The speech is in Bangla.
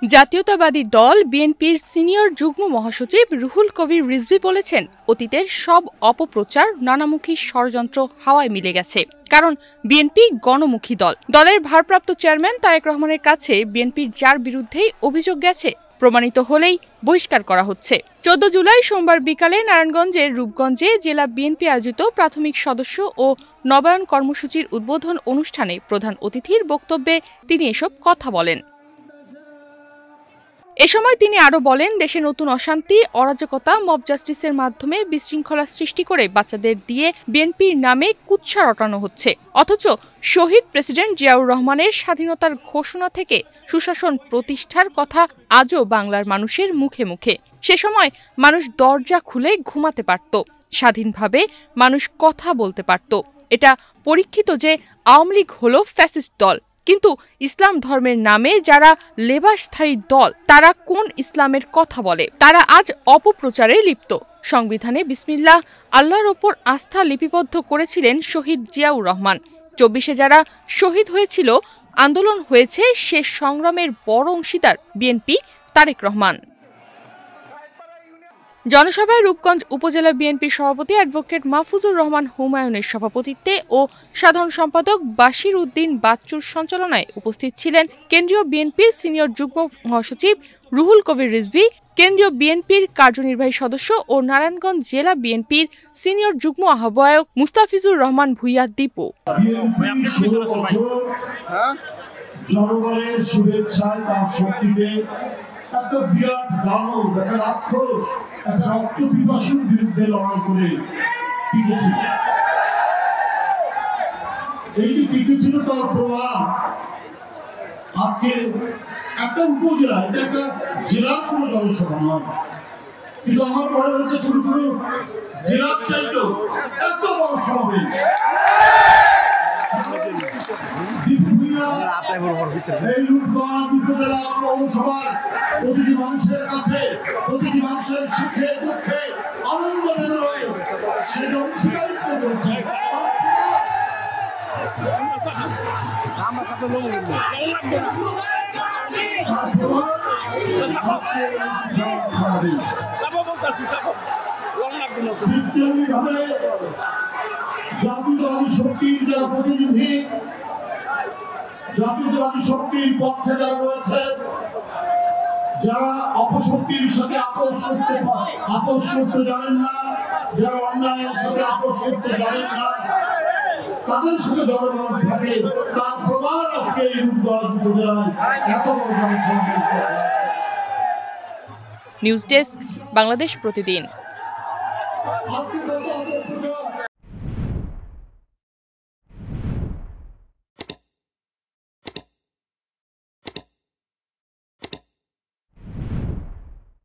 জাতীয়তাবাদী দল বিএনপির সিনিয়র যুগ্ম মহাসচিব রুহুল কবির রিজভী বলেছেন, অতীতের সব অপপ্রচার নানামুখী ষড়যন্ত্র হাওয়ায় মিলে গেছে। কারণ বিএনপি গণমুখী দল। দলের ভারপ্রাপ্ত চেয়ারম্যান তারেক রহমানের কাছে বিএনপির যার বিরুদ্ধেই অভিযোগ গেছে প্রমাণিত হলেই বহিষ্কার করা হচ্ছে। 14 জুলাই সোমবার বিকালে নারায়ণগঞ্জের রূপগঞ্জে জেলা বিএনপি আয়োজিত প্রাথমিক সদস্য ও নবায়ন কর্মসূচির উদ্বোধন অনুষ্ঠানে প্রধান অতিথির বক্তব্যে তিনি এসব কথা বলেন। এ সময় তিনি আরও বলেন, দেশে নতুন অশান্তি, অরাজকতা, মব জাস্টিসের মাধ্যমে বিশৃঙ্খলা সৃষ্টি করে বাচ্চাদের দিয়ে বিএনপির নামে কুৎসা রটানো হচ্ছে। অথচ শহীদ প্রেসিডেন্ট জিয়াউর রহমানের স্বাধীনতার ঘোষণা থেকে সুশাসন প্রতিষ্ঠার কথা আজও বাংলার মানুষের মুখে মুখে। সে সময় মানুষ দরজা খুলে ঘুমাতে পারত, স্বাধীনভাবে মানুষ কথা বলতে পারত। এটা পরীক্ষিত যে আওয়ামী লীগ হল ফ্যাসিস্ট দল। কিন্তু ইসলাম ধর্মের নামে যারা লেবাসধারী দল, তারা কোন ইসলামের কথা বলে? তারা আজ অপপ্রচারে লিপ্ত। সংবিধানে বিসমিল্লাহ আল্লাহর ওপর আস্থা লিপিবদ্ধ করেছিলেন শহীদ জিয়াউর রহমান। 24-এ যারা শহীদ হয়েছিল, আন্দোলন হয়েছে, সে সংগ্রামের বড় অংশীদার বিএনপি, তারেক রহমান। জনসভায় রূপগঞ্জ উপজেলা বিএনপির সভাপতি অ্যাডভোকেট মাহফুজুর রহমান হুমায়ুনের সভাপতিত্বে ও সাধারণ সম্পাদক বাশির উদ্দিন বাচ্চুর সঞ্চালনায় উপস্থিত ছিলেন কেন্দ্রীয় বিএনপির সিনিয়র যুগ্ম মহাসচিব রুহুল কবির রিজভী, কেন্দ্রীয় বিএনপির কার্যনির্বাহী সদস্য ও নারায়ণগঞ্জ জেলা বিএনপির সিনিয়র যুগ্ম আহ্বায়ক মুস্তাফিজুর রহমান ভূঁইয়া দীপু। জনগণের শুভেচ্ছায় তার শক্তিতে একটা বিরাট দানব, একটা রাক্ষস, একটা রক্ত পিপাসুর বিরুদ্ধে লড়াই করে টিকেছিল। এই যে টিকেছিল তার প্রভাব আজকে একটা উপজেলা, এটা একটা জেলার কোনো জনসভা নয়, কিন্তু আমার মনে হচ্ছে কোনো কোনো জেলার চাইতেও এত বড় সমাবেশ এই রূপগঞ্জ উপজেলা পৌরসভার প্রতিটি মানুষের কাছে, প্রতিটি মানুষের সুখে দুঃখে আনন্দ বেদনায় সে অংশীদারিত্ব করেছে। জাতীয়তাবাদী শক্তির যারা প্রতিনিধি, জাতীয়তাবাদী শক্তির পক্ষে যারা রয়েছে, যারা অপশক্তির সাথে আপোষ করতে জানেন না, যারা অন্যায়ের সাথে আপোষ করতে জানেন না, তাদের সাথে জনগণ থাকে, তার প্রমাণ আজকে এই রূপগঞ্জ উপজেলায় এত বড় জনসংখ্যা। নিউজ ডেস্ক, বাংলাদেশ প্রতিদিন।